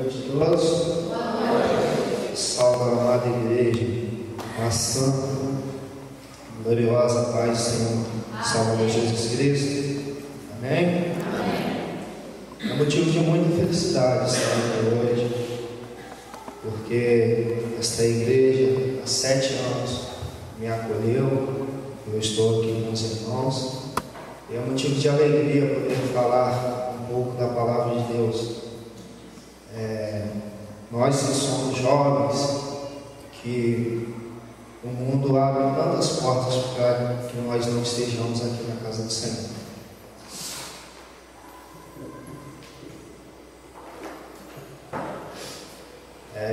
noite a todos. Salve a amada igreja, a santa, gloriosa paz do Senhor, Salvador Jesus Cristo. Amém? É motivo de muita felicidade estar aqui hoje, porque esta igreja há 7 anos me acolheu, eu estou aqui com os irmãos, e é motivo de alegria poder falar um pouco da palavra de Deus. Nós que somos jovens, que o mundo abre tantas portas para que nós não estejamos aqui na casa do Senhor.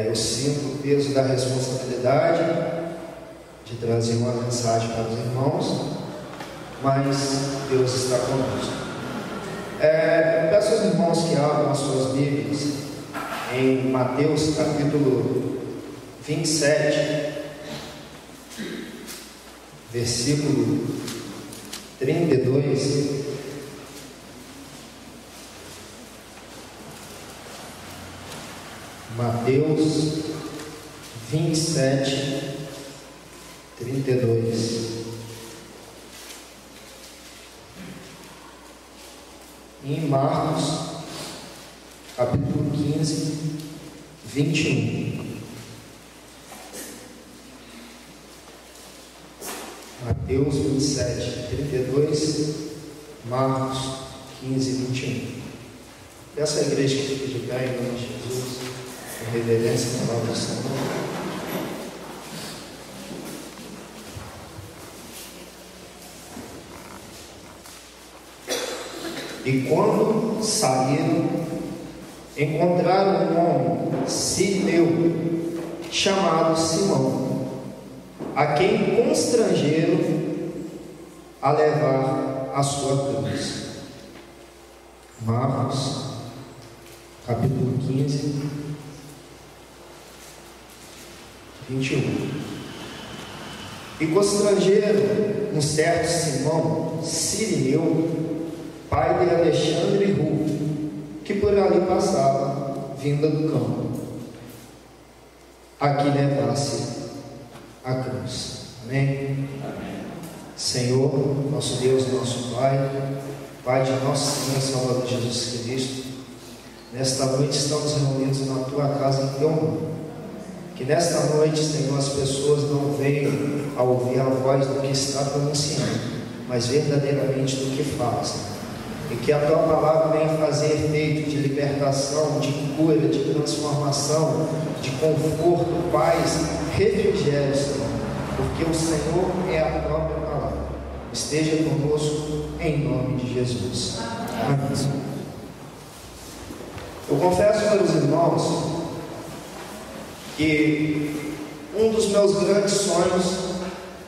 Eu sinto o peso da responsabilidade de trazer uma mensagem para os irmãos, mas Deus está conosco. Peço aos irmãos que abram as suas Bíblias em Mateus capítulo 27, versículo 32. Mateus 27, 32. E em Marcos capítulo 15, 21. Mateus 27, 32, Marcos 15, 21. Peço à igreja que fique de pé em nome de Jesus, com reverência na palavra do Senhor. E quando saíram, encontraram um homem, Sirineu, chamado Simão, a quem constrangeram a levar a sua cruz. Marcos, capítulo 15, 21. E constrangeram um certo Simão, Sirineu, pai de Alexandre e Rufo, que por ali passava, vinda do campo, a que levasse a cruz. Amém? Amém. Senhor, nosso Deus, nosso Pai, Pai de nosso Senhor Salvador Jesus Cristo, nesta noite estamos reunidos na Tua casa em Teu nome. Que nesta noite, Senhor, as pessoas não venham a ouvir a voz do que está pronunciando, mas verdadeiramente do que fazem. E que a Tua palavra venha fazer efeito de libertação, de cura, de transformação, de conforto, paz, refrigério, Senhor, porque o Senhor é a própria palavra. Esteja conosco em nome de Jesus. Amém. Eu confesso para os irmãos que um dos meus grandes sonhos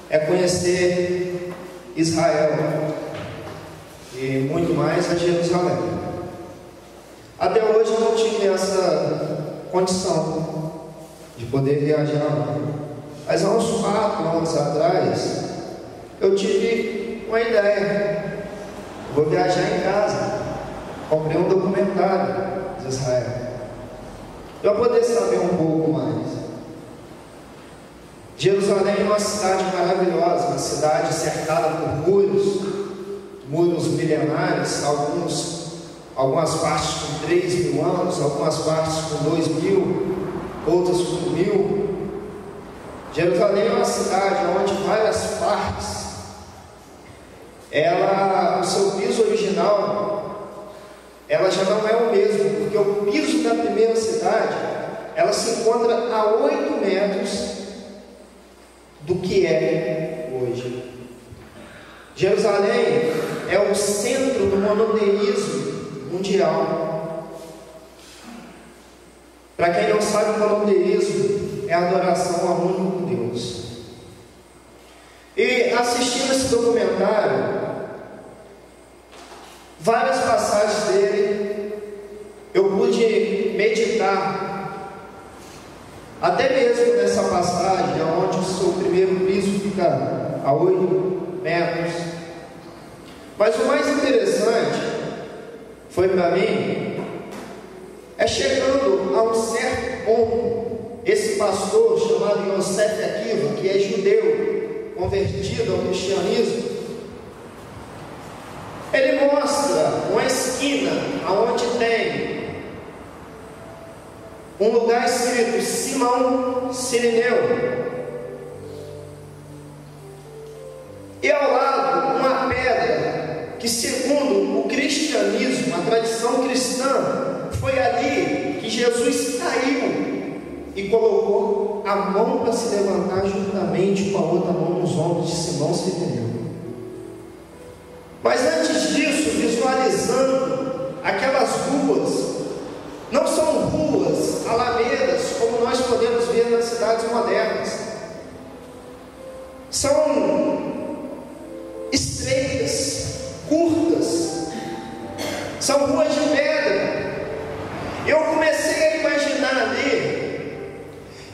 é conhecer Israel e muito mais a Jerusalém. Até hoje eu não tive essa condição de poder viajar lá, mas há uns 4 anos atrás eu tive uma ideia. Vou viajar em casa, comprei um documentário de Israel para poder saber um pouco mais. Jerusalém é uma cidade maravilhosa, uma cidade cercada por muros milenares, algumas partes com 3.000 anos, algumas partes com 2.000, outras com 1.000. Jerusalém é uma cidade onde várias partes, o seu piso original, ela já não é o mesmo, porque o piso da primeira cidade, ela se encontra a 8 metros do que é hoje. Jerusalém é o centro do monoteísmo mundial. Para quem não sabe, o monoteísmo é a adoração ao único Deus. E assistindo esse documentário, várias passagens dele, eu pude meditar, até mesmo nessa passagem, onde o seu primeiro piso fica a 8 metros. Mas o mais interessante foi para mim, chegando a um certo ponto, esse pastor chamado Yosef Akiva, que é judeu, convertido ao cristianismo, ele mostra uma esquina onde tem um lugar escrito Simão Sirineu, e ao lado uma pedra que, segundo o cristianismo, a tradição cristã, foi ali que Jesus caiu e colocou a mão para se levantar juntamente com a outra mão nos ombros de Simão Sirineu. Mas antes disso, visualizando aquelas ruas, não são ruas, alamedas, como nós podemos ver nas cidades modernas. São estreitas, curtas, são ruas de pedra. Eu comecei a imaginar ali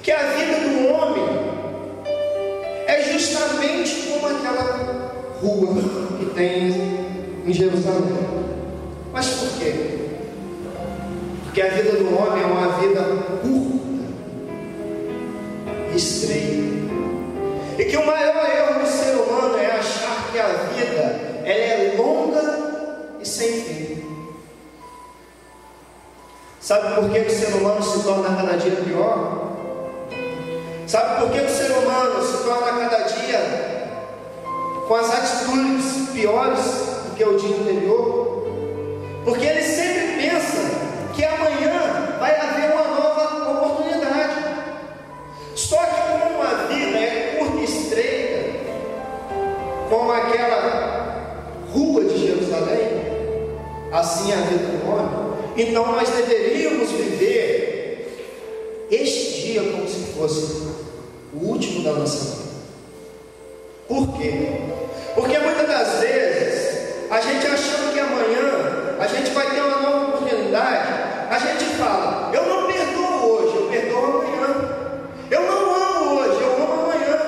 que a vida do homem é justamente como aquela rua que tem em Jerusalém. Mas por quê? Porque a vida do homem é uma vida curta, estreita, e que o maior erro do ser humano é achar que a vida ela é longa e sem fim. Sabe por que o ser humano se torna cada dia pior? Sabe por que o ser humano se torna cada dia com as atitudes piores do que o dia anterior? Porque ele sempre pensa que amanhã vai haver uma nova oportunidade. Só que como uma vida é curta e estreita, como aquela rua de Jerusalém, assim é a vida do homem. Então nós deveríamos viver este dia como se fosse o último da nossa vida. Por quê? Porque muitas das vezes a gente achando que amanhã a gente vai ter uma nova oportunidade, a gente fala: eu não perdoo hoje, eu perdoo amanhã. Eu não amo hoje, eu amo amanhã.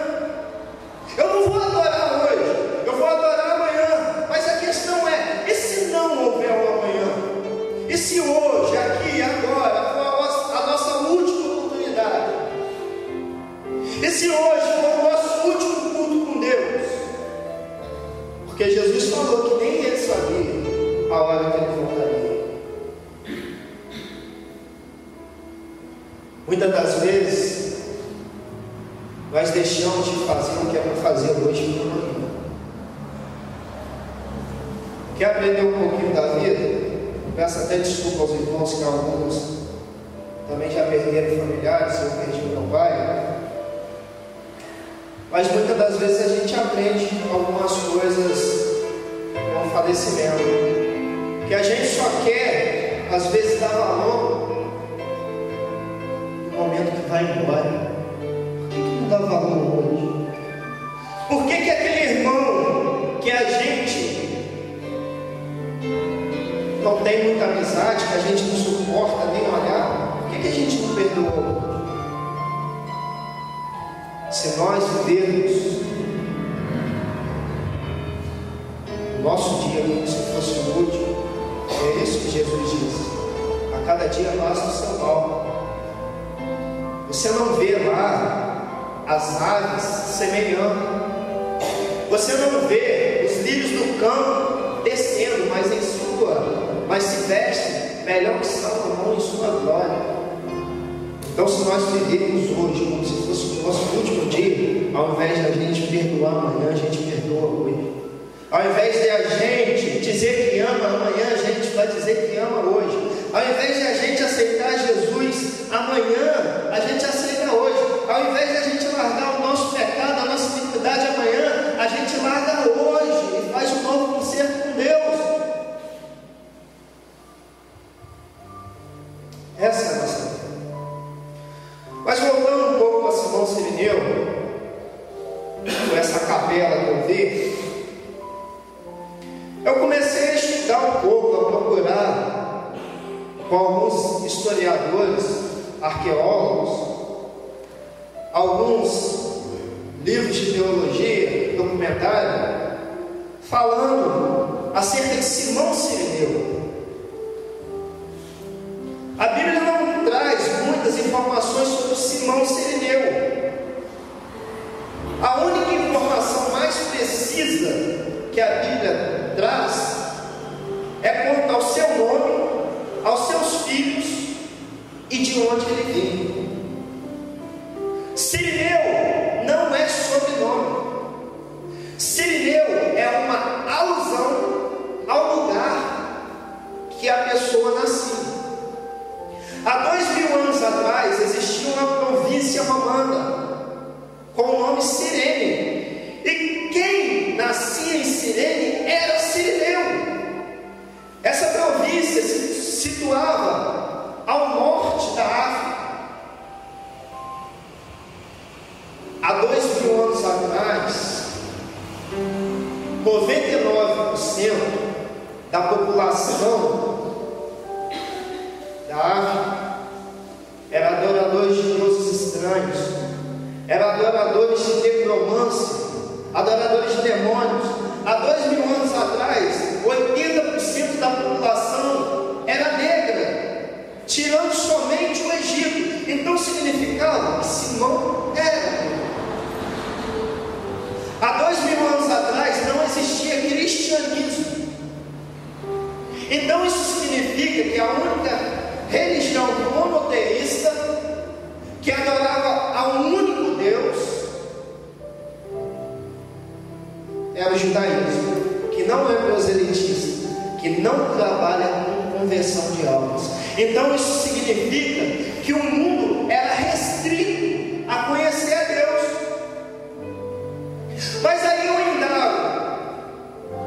Eu não vou adorar hoje, eu vou adorar amanhã. Mas a questão é: e se não houver um amanhã? E se hoje, aqui, agora, for a nossa última oportunidade? E se hoje for o nosso último culto com Deus? Porque Jesus falou que nem ele sabia a hora que ele voltaria. Muitas das vezes nós deixamos de fazer o que é para fazer hoje e amanhã. Quer aprender um pouquinho da vida? Peço até desculpa aos irmãos, que alguns também já perderam familiares. Eu perdi meu pai. Mas muitas das vezes a gente aprende algumas coisas com o falecimento, que a gente só quer, às vezes, dar valor no momento que vai embora. Por que não dá valor hoje? Por que aquele irmão que a gente não tem muita amizade, que a gente não suporta nem olhar, por que a gente não perdoa? Se nós vivermos o nosso dia como se fosse o último, é isso que Jesus diz: a cada dia basta o seu mal. Você não vê lá as aves semeando, você não vê os lírios do campo descendo, mas se veste melhor que Salomão em sua glória. Então, se nós vivermos hoje como se fosse o nosso último dia, ao invés de a gente perdoar amanhã, a gente perdoa hoje. Ao invés de a gente dizer que ama amanhã, a gente vai dizer que ama hoje. Ao invés de a gente aceitar Jesus amanhã, a gente aceita hoje. Ao invés de a gente largar o nosso pecado, a nossa iniquidade amanhã, a gente larga hoje e faz um novo concerto com Deus. Essa é a nossa vida. Mas voltando um pouco a Simão Sirineu, com essa capela que eu vi, eu comecei a estudar um pouco, a procurar com alguns historiadores, arqueólogos, alguns livros de teologia, documentário, falando acerca de Simão Sirineu. A Bíblia não traz e de onde ele veio. Sirineu não é sobrenome. Sirineu é uma alusão ao lugar que a pessoa nasceu. Há 2000 anos atrás existia uma província romana com o nome Cirene, e quem nascia em Cirene era Sirineu. Essa província se situava ao norte da África. Há 2000 anos atrás, 99% da população da África era adoradores de deuses estranhos, eram adoradores de necromância, adoradores de demônios. Há 2000 anos atrás, 80% da população era negra, tirando somente o Egito. Então significava que Simão era negro. Há 2000 anos atrás não existia cristianismo. Então isso significa que a única religião monoteísta que adorava a um único Deus era o judaísmo, que não é proselitista, que não trabalha com conversão de almas. Então isso significa que o mundo era restrito a conhecer a Deus. Mas aí eu indago,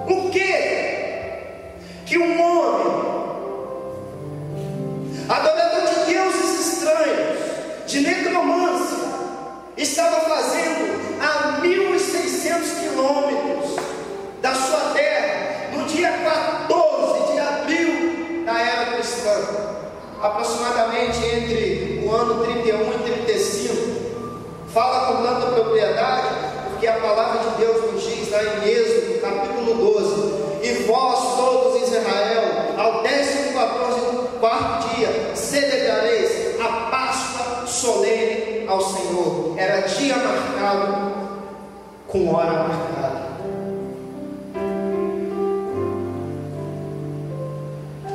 o que um homem adorador de deuses estranhos, de necromância, estava fazendo a 1.600 quilômetros da sua terra, no dia 14 de abril da era cristã, aproximadamente entre o ano 31 e 35, fala com tanta propriedade, porque a palavra de Deus nos diz lá em Êxodo, capítulo 12: e vós todos Israel, ao 14º dia, celebrareis a Páscoa solene ao Senhor. Era dia marcado, com hora marcada.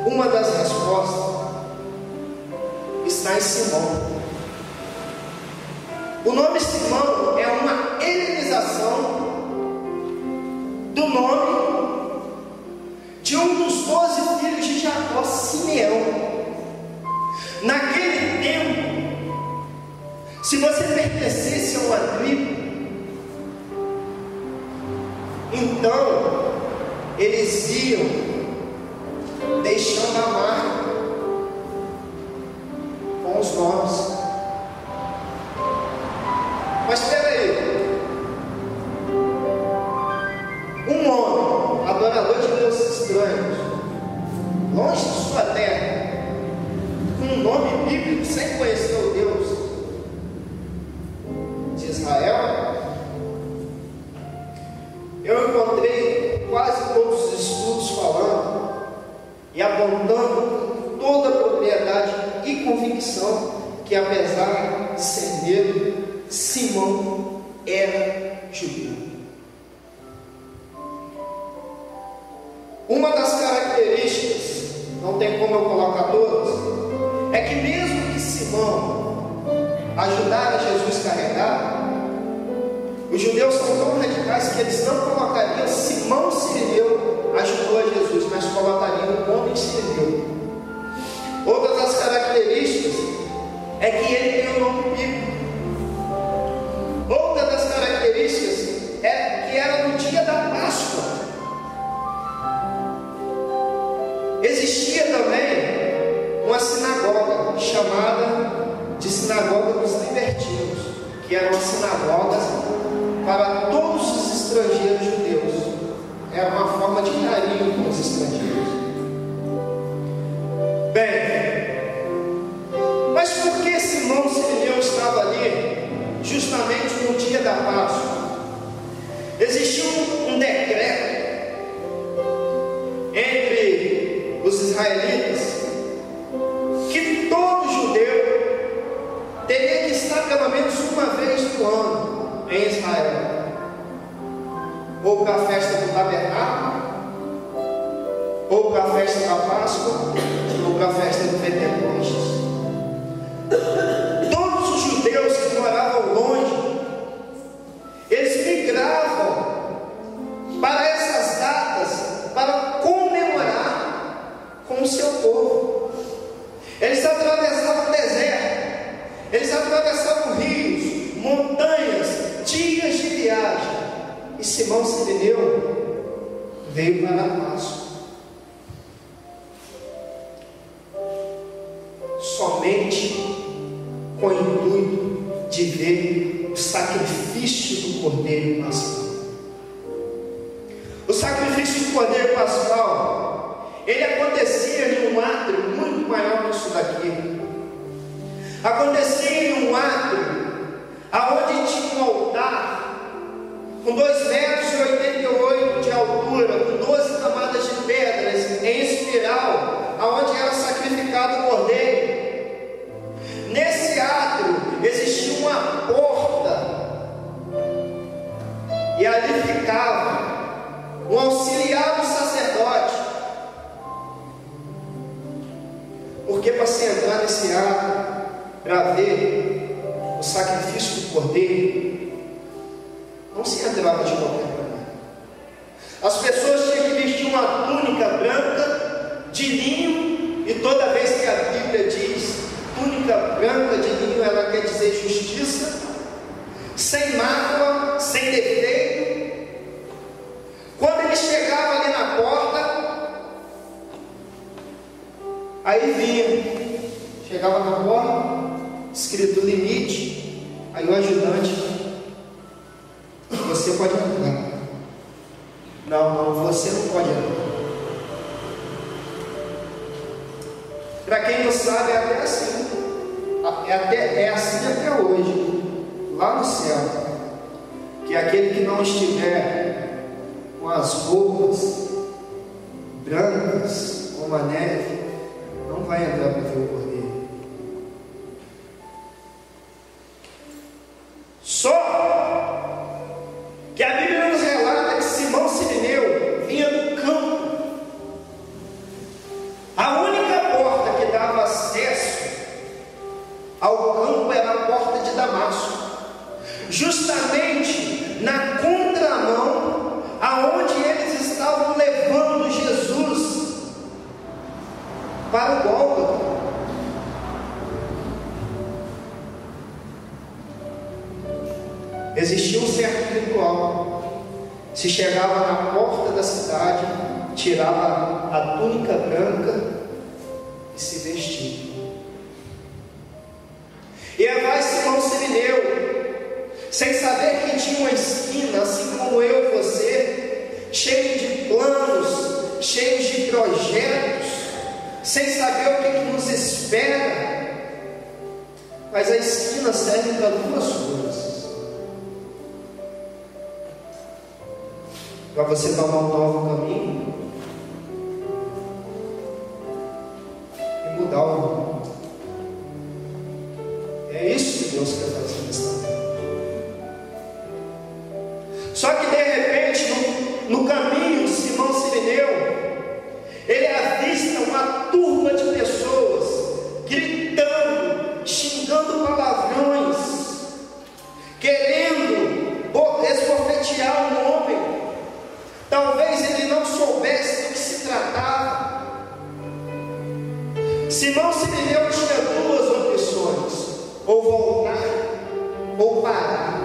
Uma das respostas está em Simão. O nome Simão é uma helenização do nome de um dos 12 filhos de Jacó, Simeão. Naquele tempo, se você pertencesse a uma tribo, então eles iam deixando a marca com os nomes. Mas espera aí, um homem adorador de deuses estranhos, longe de sua terra, com um nome bíblico, sem conhecer o Deus de Israel, eu encontrei quase todos os estudos falando e apontando com toda a propriedade e convicção que, apesar de ser negro, Simão era judeu. Uma das características, não tem como eu colocar todas, é que mesmo que Simão ajudara Jesus a carregar, os judeus são tão radicais que eles não colocariam Simão Sirineu ajudou a Jesus, mas colocariam o homem Sirineu. Outra das características é que ele tem o nome bíblico. Outra das características é que era no dia da Páscoa. Existia também uma sinagoga chamada de Sinagoga dos Libertinos, que eram sinagogas para todos os estrangeiros judeus. Era uma forma de carinho com os estrangeiros. Bem, mas por que Simão Sirineu estava ali justamente no dia da Páscoa? Existia um decreto entre os israelitas que todo judeu teria que estar pelo menos uma vez no ano em Israel, ou para a festa do tabernáculo, ou para a festa da Páscoa, ou para a festa do Pentecostes. com o seu povo. Eles atravessavam o deserto, eles atravessavam rios, montanhas, dias de viagem. E Simão Sirineu veio para a Páscoa. Somente com o intuito de ver o sacrifício do Cordeiro Pascal. O sacrifício do Cordeiro Pascal, ele acontecia em um átrio muito maior que isso daqui. Acontecia em um átrio aonde tinha um altar com 2,88 metros de altura, com 12 camadas de pedras em espiral, aonde era sacrificado o cordeiro. Nesse átrio existia uma porta, e ali ficava um auxiliar do sacerdote, porque para se entrar nesse átrio para ver o sacrifício do cordeiro, não se entrava de qualquer maneira. As pessoas tinham que vestir uma túnica branca de linho, e toda vez que a Bíblia diz túnica branca de linho, ela quer dizer justiça, sem mácula, sem defeito. Quando ele chegava ali na porta, aí vinha, chegava na porta, escrito limite, aí o ajudante: você pode entrar. Não, você não pode entrar. Para quem não sabe, é até assim. É assim até hoje, lá no céu, que aquele que não estiver com as roupas brancas como a neve, não vai entrar para ver o Cordeiro. Só que a Bíblia nos relata que Simão Sirineu vinha do campo. A única porta que dava acesso ao campo era a porta de Damasco, justamente na contramão aonde eles estavam levando Jesus para o Gólgota. Existia um certo ritual. Se chegava na porta da cidade, tirava a túnica branca e se vestia. E aí vai Simão Sirineu, sem saber que tinha uma esquina, assim como eu e você, cheio de planos, cheios de projetos, sem saber o que nos espera. Mas a esquina serve para duas coisas: para você tomar um novo caminho e mudar o rumo. É isso que Deus quer fazer nesta vida. Só que de repente, no caminho de Simão Sirineu, ele avista uma turma de pessoas gritando, xingando palavrões, querendo esbofetear um homem. Talvez ele não soubesse do que se tratava. Simão Sirineu tinha duas opções: ou voltar ou parar.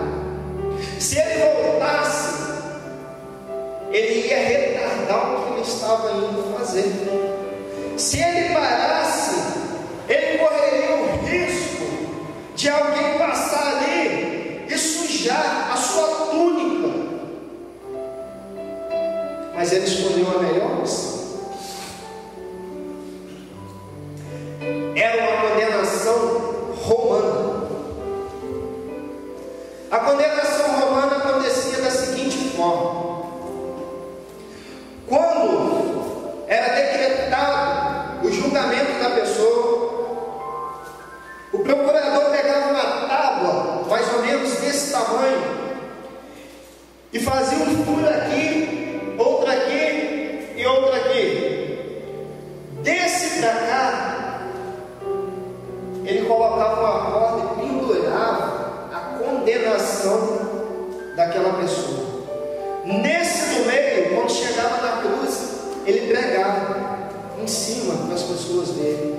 Se ele voltasse, ele ia retardar o que ele estava indo fazer. Se ele parasse, ele correria o risco de alguém passar ali e sujar a sua túnica. Mas ele escolheu a melhor opção. Era uma condenação romana. A condenação romana acontecia da seguinte forma: quando era decretado o julgamento da pessoa, o procurador pegava uma tábua mais ou menos desse tamanho e fazia um furo aqui, outro aqui e outro aqui. Desse para cá, ele colocava uma corda e pendurava a condenação daquela pessoa. Nesse do meio, quando chegava na cruz, ele pregava. em cima para as pessoas verem.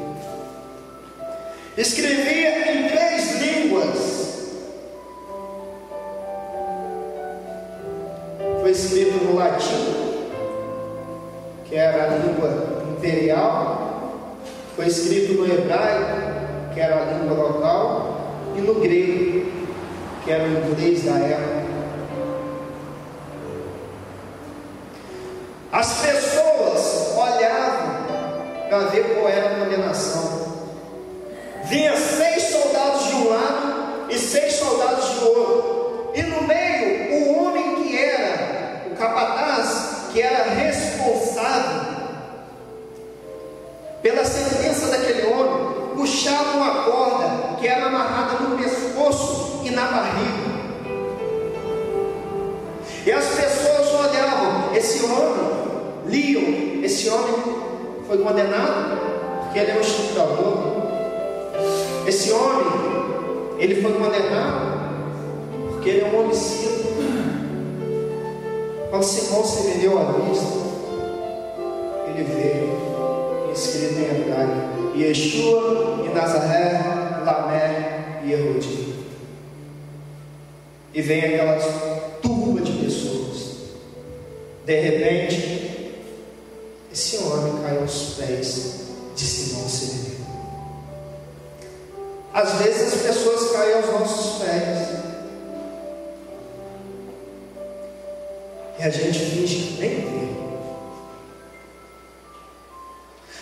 Escrevia em 3 línguas. Foi escrito no latim, que era a língua imperial. Foi escrito no hebraico, que era a língua local, e no grego, que era o inglês da época. As pessoas olhavam para ver qual era a condenação. Vinha 6 soldados de um lado e 6 soldados de outro, e no meio o homem que era o capataz, que era responsável pela sentença daquele homem, puxava uma corda que era amarrada no pescoço e na barriga. E as pessoas olhavam, esse homem, liam, esse homem foi condenado porque ele é um estuprador. Esse homem, ele foi condenado porque ele é um homicida. Quando Simão se vendeu à vista, ele veio, escrito em hebraico, Yeshua e Nazaré, Lamé e Erodi. E vem aquela turba de pessoas. De repente, esse homem cai aos pés de Simão Sirineu. Às vezes as pessoas caem aos nossos pés e a gente finge que nem vê.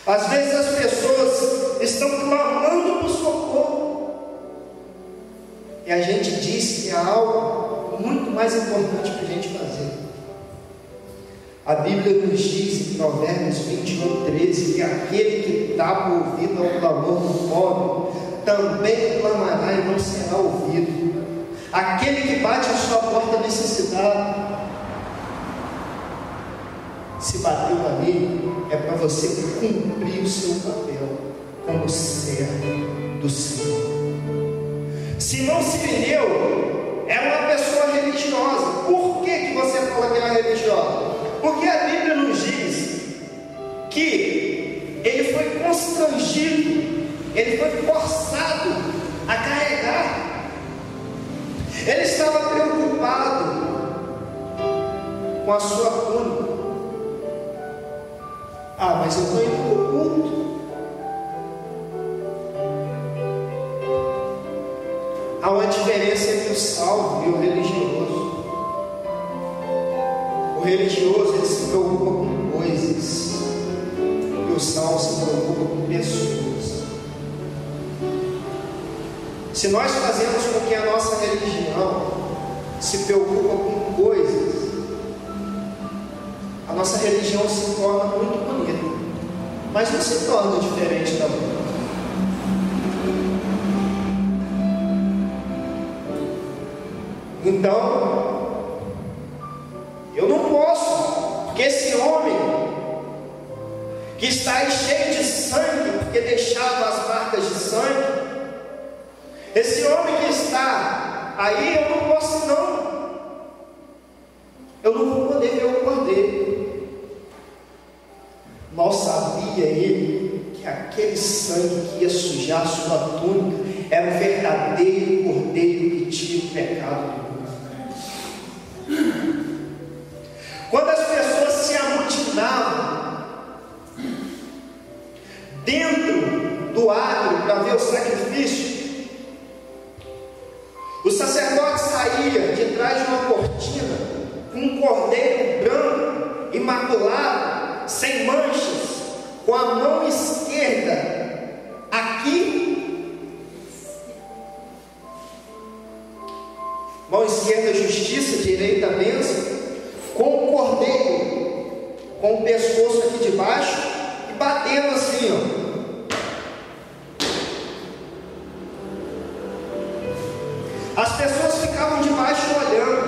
Às vezes as pessoas estão clamando por socorro e a gente diz que há algo muito mais importante para a gente fazer. A Bíblia nos diz em Provérbios 21:13 que aquele que dá ouvido ao clamor do pobre também clamará e não será ouvido. Aquele que bate a sua porta necessitado, se bateu ali, é para você cumprir o seu papel como servo do Senhor. Simão Sirineu era uma pessoa religiosa. Por que você fala que era religiosa? Porque a Bíblia nos diz que ele foi constrangido, ele foi forçado a carregar. Ele estava preocupado com a sua túnica. Ah, mas eu estou indo para o culto. Há uma diferença entre o salvo e o religioso. O religioso, ele se preocupa com coisas, e o salvo se preocupa com pessoas. Se nós fazemos com que a nossa religião se preocupa com coisas, a nossa religião se torna muito bonita, mas não se torna diferente da outra. Então, eu não posso, porque esse homem que está aí cheio de sangue, porque deixava as marcas de sangue, esse homem que está aí, eu não posso não. Eu não vou poder ver o cordeiro. Mal sabia ele que aquele sangue que ia sujar a sua túnica era o verdadeiro cordeiro que tira o pecado do mundo. Quando as pessoas se amotinavam dentro do átrio para ver o sacrifício, o sacerdote saía de trás de uma cortina com um cordeiro branco, imaculado, sem manchas, com a mão esquerda aqui, mão esquerda justiça, direita bênção, com o cordeiro, com o pescoço aqui de baixo, e batendo assim, ó. As pessoas ficavam de baixo olhando.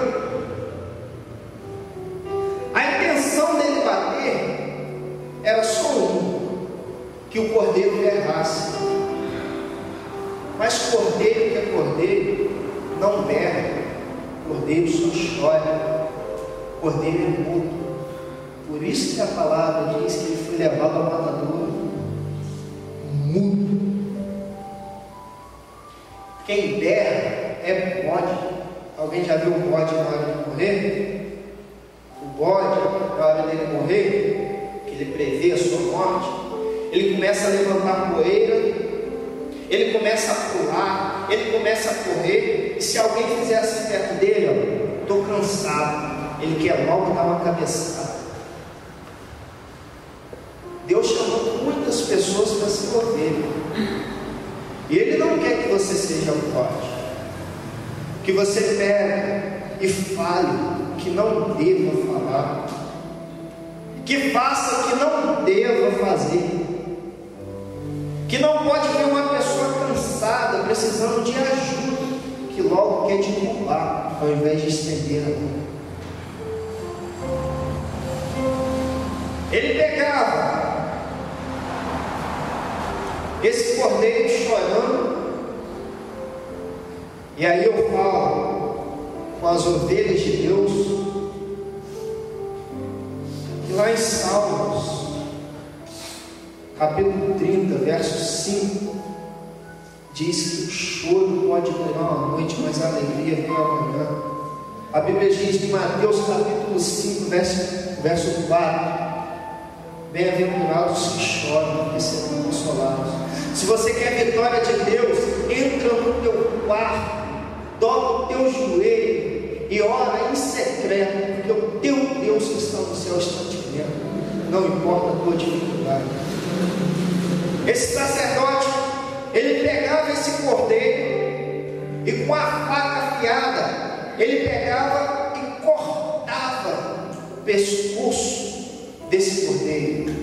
A intenção dele bater era só que o cordeiro errasse. Mas cordeiro que é cordeiro não berra, cordeiro só chora, cordeiro é mudo. Por isso que a palavra diz que ele foi levado ao matadouro mudo. Quem der é bode. Alguém já viu o bode na hora de morrer? O bode, na hora dele morrer, que ele prevê a sua morte, ele começa a levantar poeira, ele começa a pular, ele começa a correr, e se alguém fizer assim perto dele, estou cansado, ele quer logo dar uma cabeçada. Deus chamou muitas pessoas para se ovelha, e Ele não quer que você seja um bode, que você pegue e fale o que não deva falar, que faça o que não deva fazer, que não pode ver uma pessoa cansada, precisando de ajuda, que logo quer te culpar, ao invés de estender a mão. Ele pegava esse cordeiro chorando, e aí eu falo com as ovelhas de Deus, que lá em Salmos, capítulo 30, verso 5, diz que o choro pode durar uma noite, mas a alegria vem amanhã. A Bíblia diz em Mateus capítulo 5, verso 4, bem-aventurados os que choram, porque serão consolados. Se você quer a vitória de Deus, entra no teu quarto, dobra o teu joelho e ora em secreto, porque o teu Deus que está no céu está te vendo, não importa a tua dificuldade. Esse sacerdote, ele pegava esse cordeiro e com a faca afiada, ele pegava e cortava o pescoço desse cordeiro.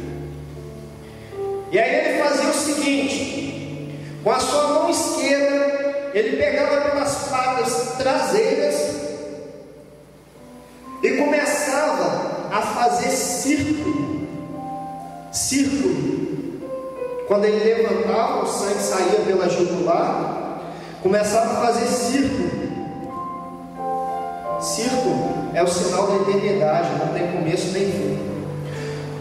E aí ele fazia o seguinte: com a sua mão esquerda, ele pegava pelas patas traseiras e começava a fazer círculo. Quando ele levantava, o sangue saía pela jugular, começava a fazer círculo. Círculo é o sinal da eternidade, não tem começo nem fim.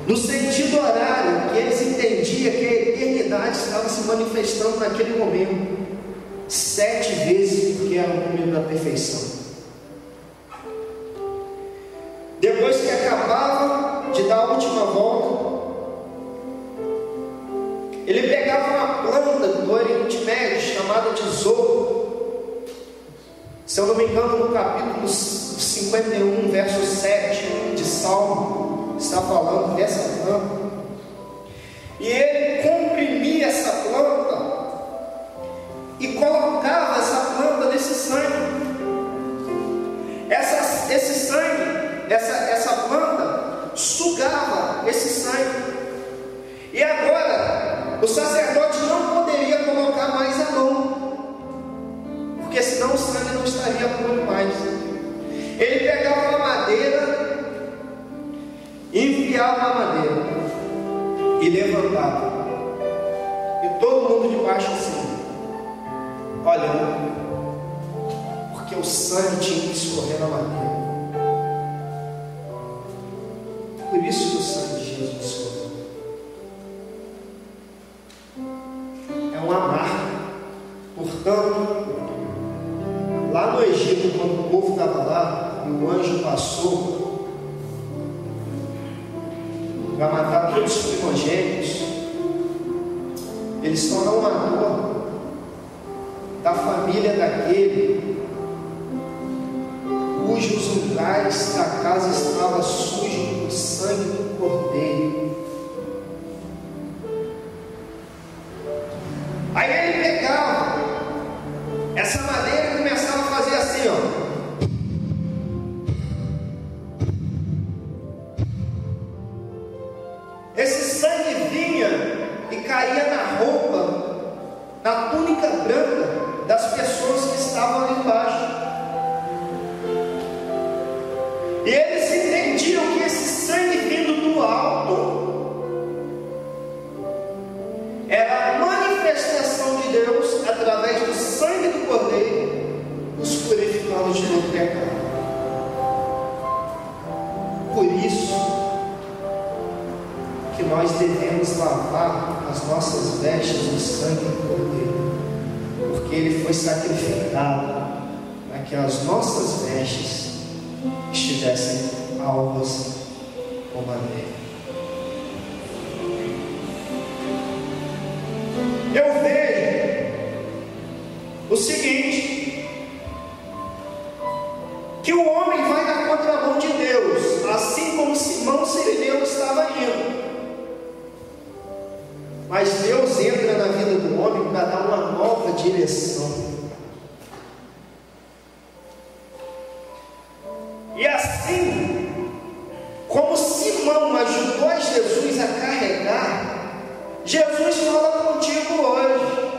No sentido horário, que eles entendiam que a eternidade estava se manifestando naquele momento, 7 vezes, porque era o número da perfeição. Depois que acabava de dar a última volta, ele pegava uma planta do Oriente Médio chamada de zopo. Se eu não me engano, no capítulo 51, verso 7 de Salmo, está falando dessa planta. E ele comprimia essa planta e colocava essa planta nesse sangue. Esse sangue, essa planta sugava esse sangue. E agora o sacerdote não poderia colocar mais a mão, porque senão o sangue não estaria puro mais. Ele pegava a madeira, enfiava a madeira e levantava, e todo mundo debaixo assim, olhando, porque o sangue tinha que escorrer na madeira. Por isso que o sangue de Jesus escorreu. É uma marca. Portanto, lá no Egito, quando o povo estava lá e o anjo passou para matar todos os primogênitos, eles tornam uma dor da família daquele cujos lugares da casa estavam sujos do sangue do cordeiro. Aí ele pegava essa madeira e começava a fazer assim, ó. Esse sangue vinha e caía na roupa, na túnica branca das pessoas que estavam ali embaixo. E eles entendiam que esse sangue vindo do alto era a manifestação de Deus através do sangue do cordeiro, nos purificando de todo pecado. Por isso nós devemos lavar as nossas vestes no sangue do Cordeiro, porque Ele foi sacrificado para que as nossas vestes estivessem alvas como a dele. Eu vejo o seguinte, que o homem vai na contramão de Deus, assim como Simão Sirineu estava indo. Mas Deus entra na vida do homem para dar uma nova direção. E assim, como Simão ajudou Jesus a carregar, Jesus fala contigo hoje: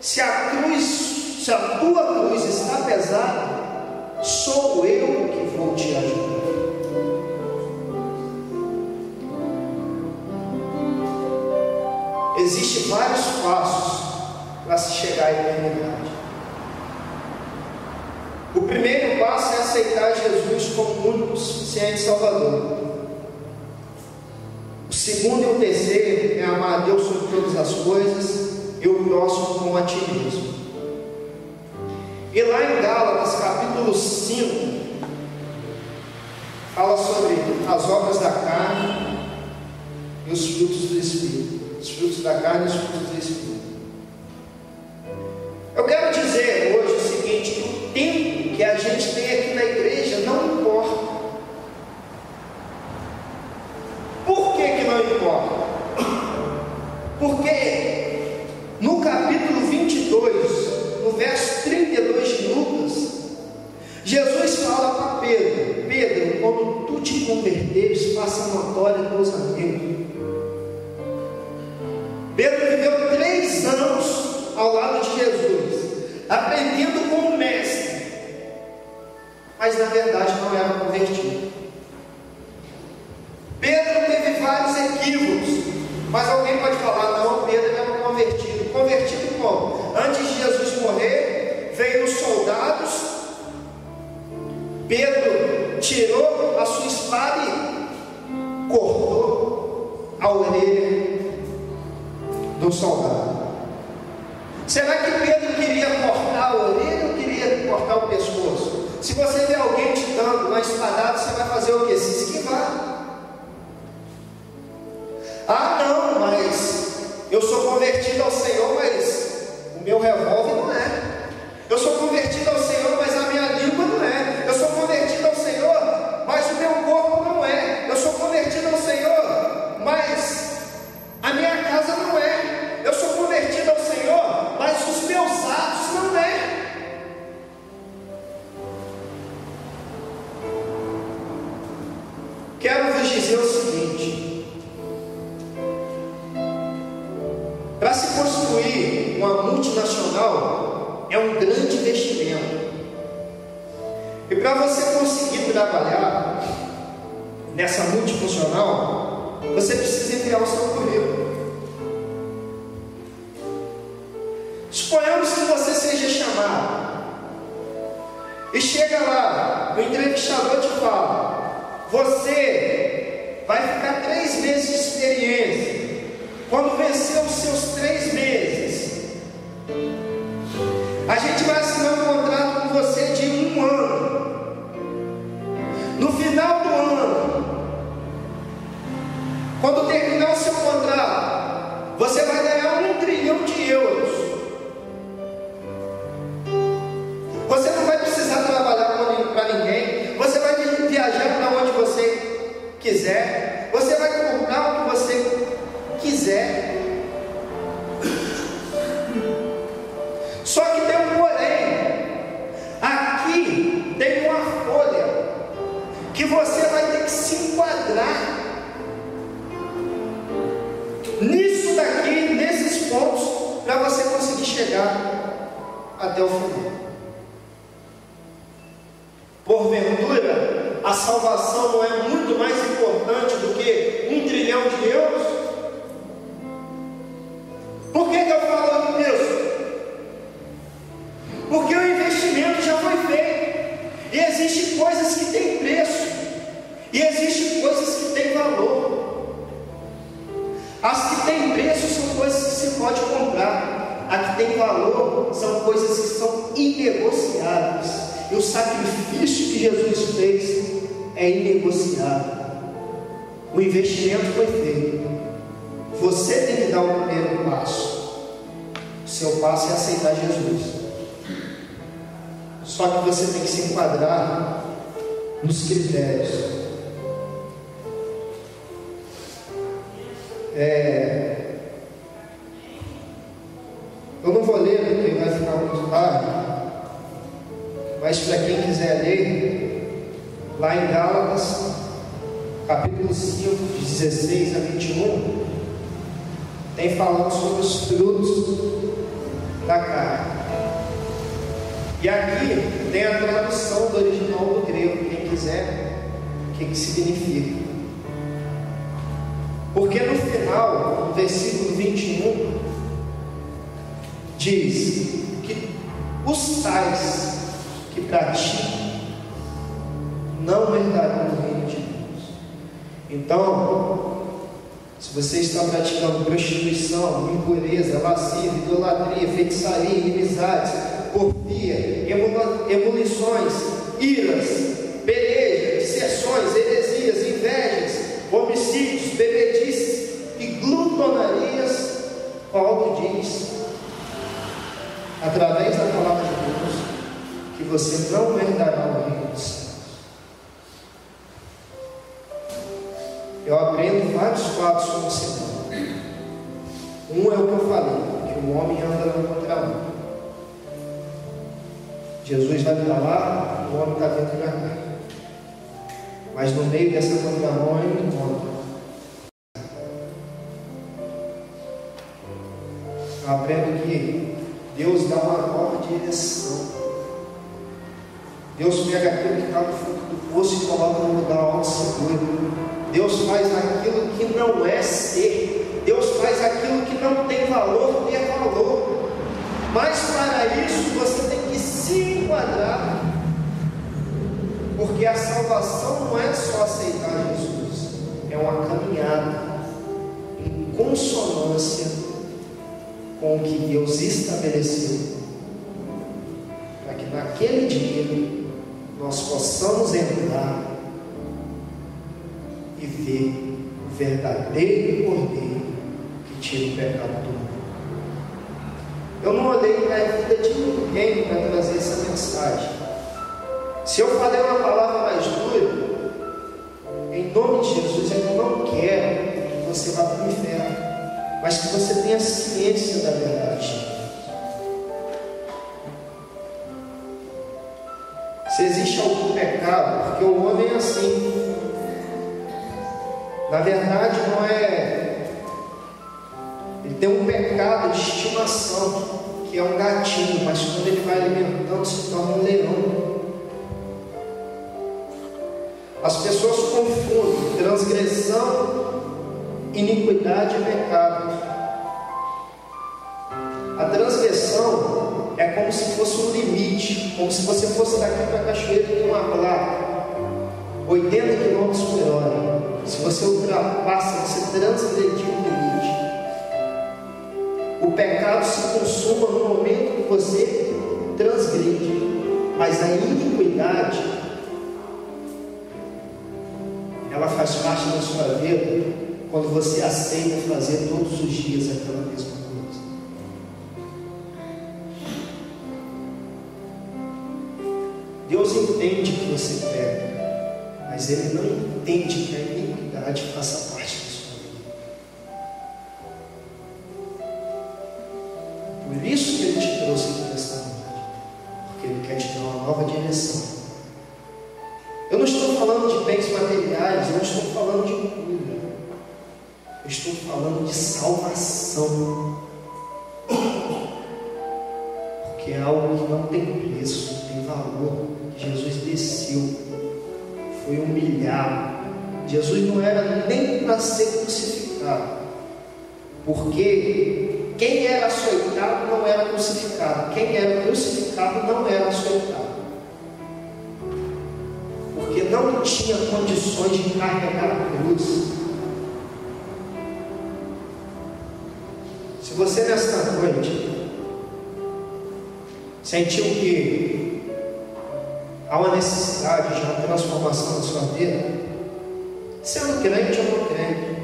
se a tua cruz está pesada, sou eu que vou te ajudar. Existem vários passos para se chegar à eternidade. O primeiro passo é aceitar Jesus como único, suficiente Salvador. O segundo e o terceiro é amar a Deus sobre todas as coisas e o próximo como a ti mesmo. E lá em Gálatas capítulo 5 fala sobre as obras da carne e os frutos do Espírito. Os frutos da carne e os frutos do Espírito. Eu quero dizer hoje o seguinte, que o tempo que a gente tem aqui na igreja não importa. Por que não importa? Porque no capítulo 22, no verso 32 de Lucas, Jesus fala para Pedro: Pedro, quando tu te converteres, faça notória aos teus amigos. Pedro viveu 3 anos ao lado de Jesus, aprendendo com o mestre, mas na verdade não era convertido. Pedro teve vários equívocos, mas alguém pode falar: não, Pedro era convertido. Convertido como? Antes de Jesus morrer, veio os soldados, Pedro tirou a sua espada e cortou a orelha do soldado. Será que Pedro queria cortar a orelha ou queria cortar o pescoço? Se você vê alguém te dando uma espadada, você vai fazer o quê? Se esquivar. Ah, não, mas eu sou convertido ao Senhor, mas o meu revólver não é. Eu sou convertido ao Senhor, mas a minha língua não é. Eu sou convertido ao Senhor, mas o meu corpo não é. Eu sou convertido ao Senhor, mas a minha casa não é. Eu sou convertido ao Senhor, mas os meus atos não é. Quero vos dizer o seguinte: para se construir uma multinacional é um grande investimento. E para você conseguir trabalhar nessa multifuncional, você precisa enviar o seu currículo. Suponhamos que você seja chamado e chega lá, o entrevistador te fala: você vai ficar 3 meses de experiência. Quando vencer os seus 3 meses, a gente vai assinar um contrato com você de 1 ano. No final do ano, quando terminar o seu contrato, você vai ganhar 1 trilhão de euros. Você não vai precisar trabalhar para ninguém. Você vai viajar para onde você quiser. Você vai comprar o que você quiser. Só que tem um porém. Aqui tem uma folha que você vai ter que se enquadrar nisso daqui, nesses pontos, para você conseguir chegar até o final. Porventura, a salvação não é muito mais importante do que 1 trilhão de euros? Por que eu falo isso? Porque o investimento já foi feito. E existem coisas que têm preço. E existem coisas que têm valor. As que têm preço são coisas que se pode comprar. As que têm valor são coisas que são inegociáveis. E o sacrifício que Jesus fez é inegociável. O investimento foi feito. Você tem que dar o primeiro passo. O seu passo é aceitar Jesus. Só que você tem que se enquadrar nos critérios. Eu não vou ler porque vai ficar muito tarde, mas para quem quiser ler, lá em Gálatas, capítulo 5, de 16 a 21, tem falando sobre os frutos da carne. E aqui tem a tradução do original do grego, quem quiser, o que significa. Porque no final, no versículo 21, diz que os tais que praticam não herdarão o reino de Deus. Então, se você está praticando prostituição, impureza, lascívia, idolatria, feitiçaria, inimizades, porfia, ebulições, iras, pelejas, dissensões, heresias, invejas, homicídios, bebedices e glutonarias, Paulo diz, através da palavra de Deus, que você não herdará o reino dos céus. Eu aprendo vários fatos com o Senhor. Um é o que eu falei, que o homem anda na contramão. Jesus vai para lá, o homem está dentro da carne. Mas no meio dessa contramão eu encontro. Eu aprendo que Deus dá uma nova direção. Deus pega aquilo que está no fundo do poço e coloca no lugar alto seguro. Deus faz aquilo que não é ser. Deus faz aquilo que não tem valor, ter valor. Mas para isso você tem que se enquadrar. Porque a salvação não é só aceitar Jesus. É uma caminhada em consonância com o que Deus estabeleceu. Para que naquele dia nós possamos entrar e ver o verdadeiro Cordeiro que tira o pecado do mundo. Eu não olhei para a vida de ninguém para trazer essa mensagem. Se eu falei uma palavra mais dura, em nome de Jesus, eu não quero que você vá para o inferno, mas que você tenha ciência da verdade. Se existe algum pecado, porque o homem é assim. Na verdade, não é. Ele tem um pecado de estimação, que é um gatinho, mas quando ele vai alimentando, se torna um leão. As pessoas confundem transgressão, iniquidade e pecado. A transgressão é como se fosse um limite, como se você fosse daqui para a cachoeira e tem uma placa 80 km por hora. Se você ultrapassa, você transgrediu o limite. O pecado se consuma no momento que você transgride, mas a iniquidade, ela faz parte da sua vida quando você aceita fazer todos os dias aquela mesma coisa. Deus entende que você peca, mas Ele não entende que a iniquidade faça parte da sua vida. Por isso que Ele te trouxe aqui nesta noite, porque Ele quer te dar uma nova direção. Eu não estou falando de bens materiais, eu não estou falando de cura, eu estou falando de salvação, porque é algo que não tem preço, não tem valor. Jesus desceu, foi humilhado. Jesus não era nem para ser crucificado, porque quem era açoitado não era crucificado, quem era crucificado não era açoitado, porque não tinha condições de carregar a cruz. Se você nesta noite sentiu que há uma necessidade de uma transformação na sua vida, sendo crente ou não crente,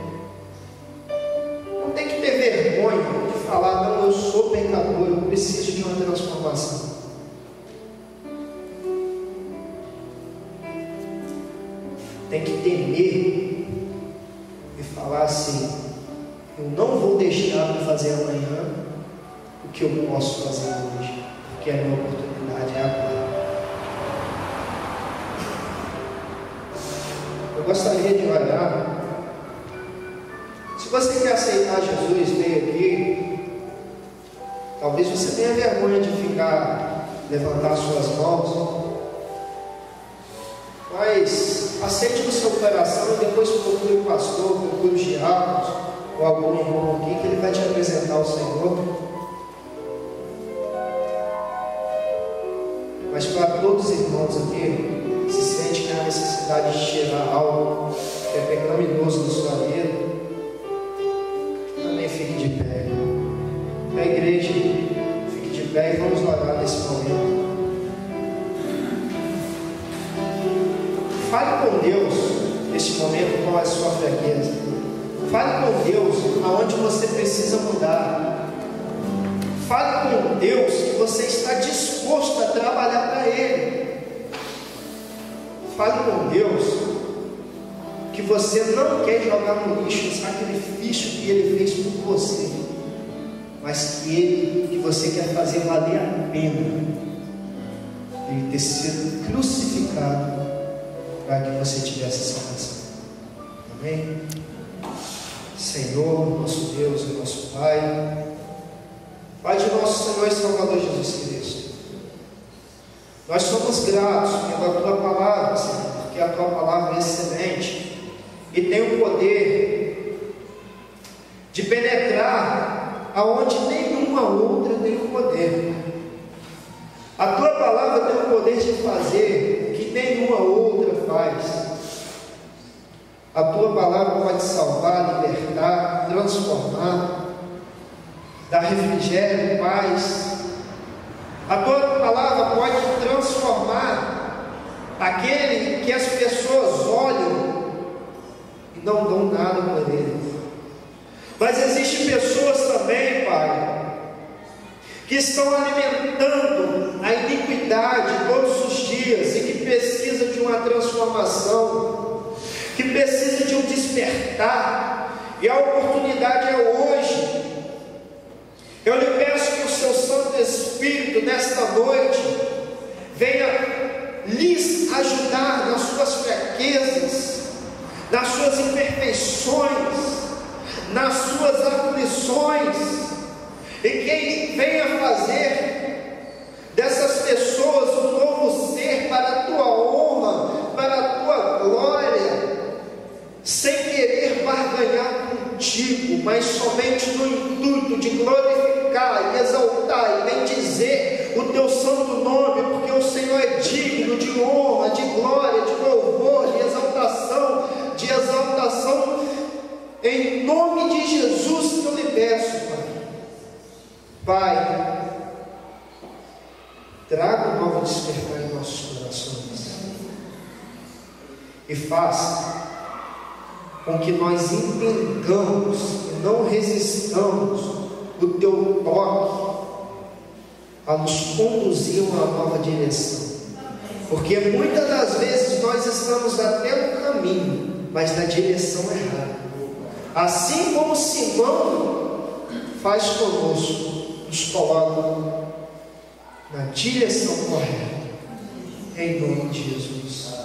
não tem que ter vergonha de falar: não, eu sou pecador, eu preciso de uma transformação. Tem que temer e falar assim: eu não vou deixar de fazer amanhã o que eu posso fazer hoje, porque a minha oportunidade é agora. Eu gostaria de orar. Se você quer aceitar Jesus, veio aqui. Talvez você tenha vergonha de levantar suas mãos, mas aceite no seu coração e depois procure o pastor, procure os diáconos ou algum irmão aqui que ele vai te apresentar o Senhor. Mas para todos os irmãos aqui, se sente que há necessidade de tirar algo que é pecaminoso da sua vida, também fique de pé. A igreja, fique de pé e vamos orar nesse momento. Fale com Deus neste momento qual é a sua fraqueza. Fale com Deus aonde você precisa mudar. Fale com Deus que você está disposto a trabalhar para Ele. Fale com Deus que você não quer jogar no lixo o sacrifício que Ele fez por você, mas que você quer fazer valer a pena Ele ter sido crucificado para que você tivesse salvação. Amém? Senhor, nosso Deus e nosso Pai, Pai de nosso Senhor e Salvador Jesus Cristo, nós somos gratos pela Tua Palavra, Senhor, porque a Tua Palavra é excelente e tem o poder de penetrar aonde nenhuma outra tem o poder. A Tua Palavra tem o poder de fazer o que nenhuma outra faz. A Tua Palavra pode salvar, libertar, transformar, dar refrigério, paz. A Tua Palavra pode transformar aquele que as pessoas olham e não dão nada por ele. Mas existem pessoas também, Pai, que estão alimentando a iniquidade todos os dias e que precisa de uma transformação, que precisa de um despertar, e a oportunidade é hoje. Eu lhe peço que o Seu Santo Espírito nesta noite venha lhes ajudar nas suas fraquezas, nas suas imperfeições, nas suas aflições, e que venha fazer dessas pessoas um novo ser para a Tua honra, para a Tua glória, sem querer barganhar contigo, mas somente no intuito de glorificar e exaltar e bendizer o Teu santo nome, porque o Senhor é digno de honra, de glória, de louvor, de exaltação, em nome de Jesus que eu lhe peço, Pai, traga um novo despertar em nossos corações e faça com que nós entendamos e não resistamos o Teu toque a nos conduzir a uma nova direção, porque muitas das vezes nós estamos até no caminho, mas na direção errada, assim como Simão faz conosco, nos coloca na direção correta, em nome de Jesus.